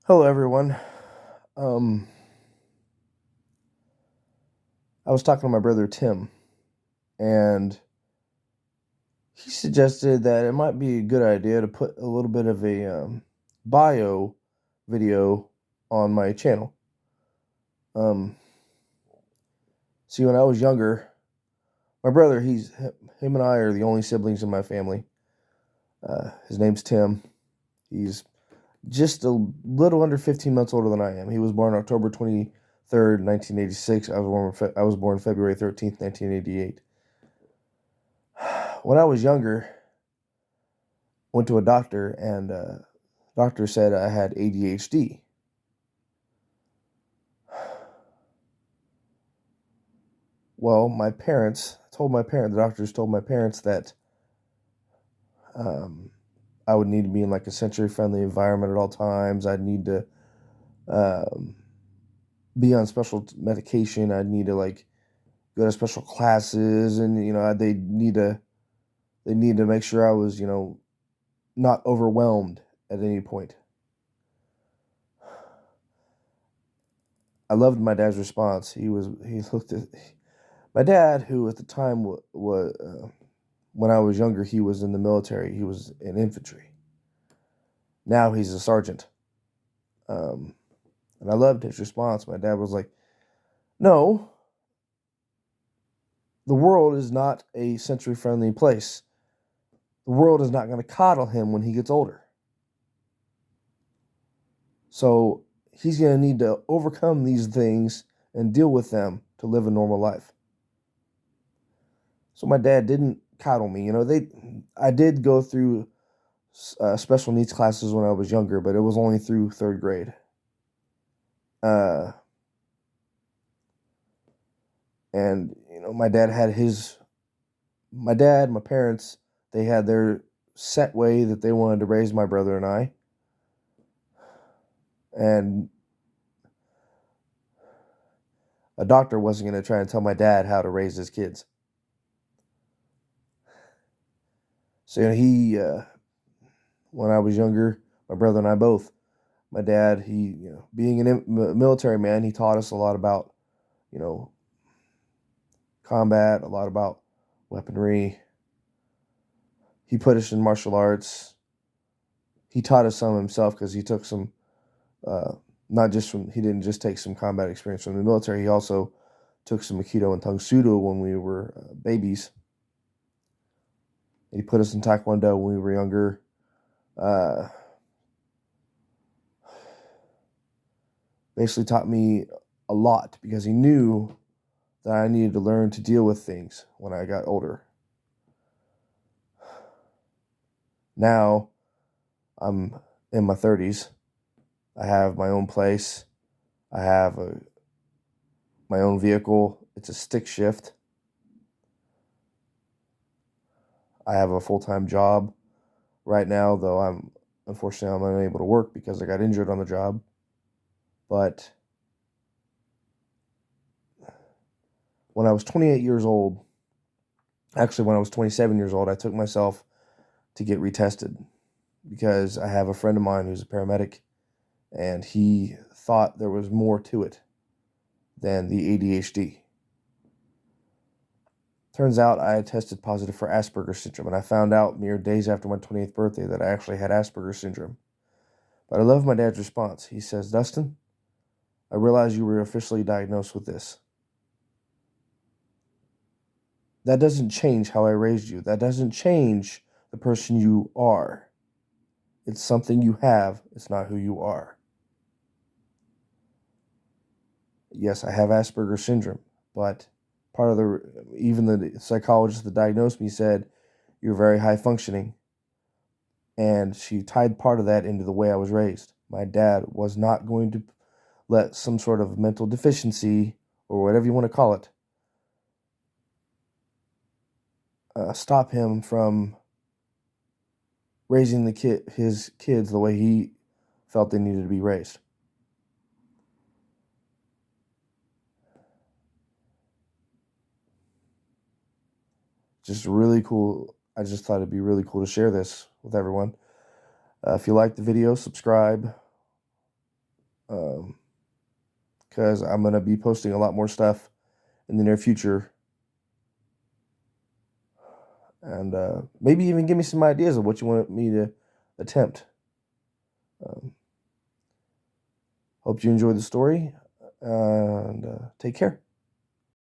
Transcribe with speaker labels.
Speaker 1: Hello, everyone. Um, I was talking to my brother Tim, and he suggested that it might be a good idea to put a little bit of a bio video on my channel. Um, See, when I was younger, my brother, him and I are the only siblings in my family. His name's Tim. He's just a little under 15 months older than I am. He was born October 23rd, 1986. I was born February 13th, 1988. When I was younger, went to a doctor, and doctor said I had ADHD. Well, the doctors told my parents that um, I would need to be in like a sensory friendly environment at all times. I'd need to um, be on special medication. I'd need to like go to special classes, and they need to make sure I was not overwhelmed at any point. I loved my dad's response. He looked at my dad, who at the time was when I was younger, he was in the military. He was in infantry. Now he's a sergeant. Um, and I loved his response. My dad was like, "No, the world is not a sensory friendly place. The world is not going to coddle him when he gets older. So he's going to need to overcome these things and deal with them to live a normal life." So my dad didn't coddle me. I did go through special needs classes when I was younger, but it was only through third grade. Uh, and my dad, my parents, they had their set way that they wanted to raise my brother and I. And a doctor wasn't going to try and tell my dad how to raise his kids. So when I was younger, my brother and I both, my dad, being a military man, he taught us a lot about, you know, combat, a lot about weaponry. He put us in martial arts. He taught us some himself because he took some, not just from, he didn't just take some combat experience from the military. He also took some Aikido and Tang Soo Do when we were babies. He put us in Taekwondo when we were younger. Uh, Basically taught me a lot because he knew that I needed to learn to deal with things when I got older. Now I'm in my 30s. I have my own place. I have my own vehicle. It's a stick shift. I have a full-time job right now, though unfortunately I'm unable to work because I got injured on the job. But when I was 28 years old, actually when I was 27 years old, I took myself to get retested because I have a friend of mine who's a paramedic, and he thought there was more to it than the ADHD. Turns out I had tested positive for Asperger's syndrome, and I found out mere days after my 28th birthday that I actually had Asperger's syndrome. But I love my dad's response. He says, "Dustin, I realize you were officially diagnosed with this. That doesn't change how I raised you. That doesn't change the person you are. It's something you have. It's not who you are. Yes, I have Asperger's syndrome, but even the psychologist that diagnosed me said, you're very high functioning." And she tied part of that into the way I was raised. My dad was not going to let some sort of mental deficiency, or whatever you want to call it, stop him from raising his kids the way he felt they needed to be raised. Just really cool. I just thought it'd be really cool to share this with everyone. If you like the video, subscribe, because I'm going to be posting a lot more stuff in the near future. And maybe even give me some ideas of what you want me to attempt. Hope you enjoyed the story, and take care.